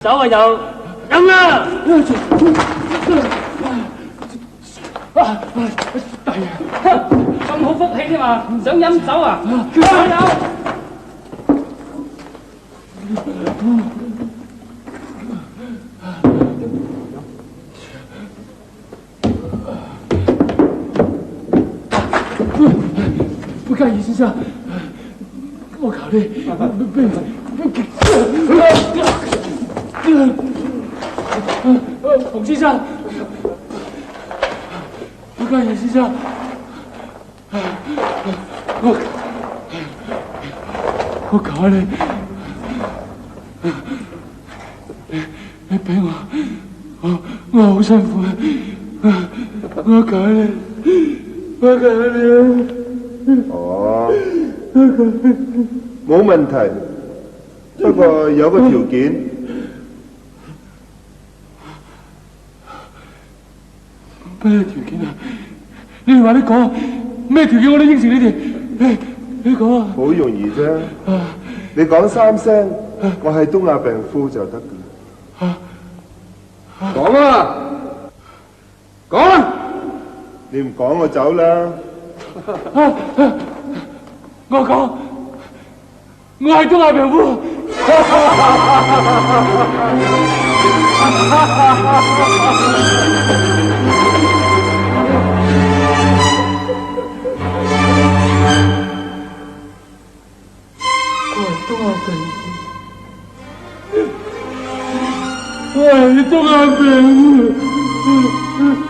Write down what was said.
酒啊有飲啦！大爺，咁好福氣添嘛，想飲酒啊？有。不介意先生，我求你，洪先生，不介意先生，我求下你，你俾我好辛苦啊！我求下你，我求下你啊！哦，冇問題，不過有個條件。咩條件啊？你話你講咩條件我都應承你哋。你講啊？好容易啫，你講3聲，我係東亞病夫就得㗎啦。講啊！講啊！你唔講我走啦。我講，我係東亞病夫。我係東亞病夫。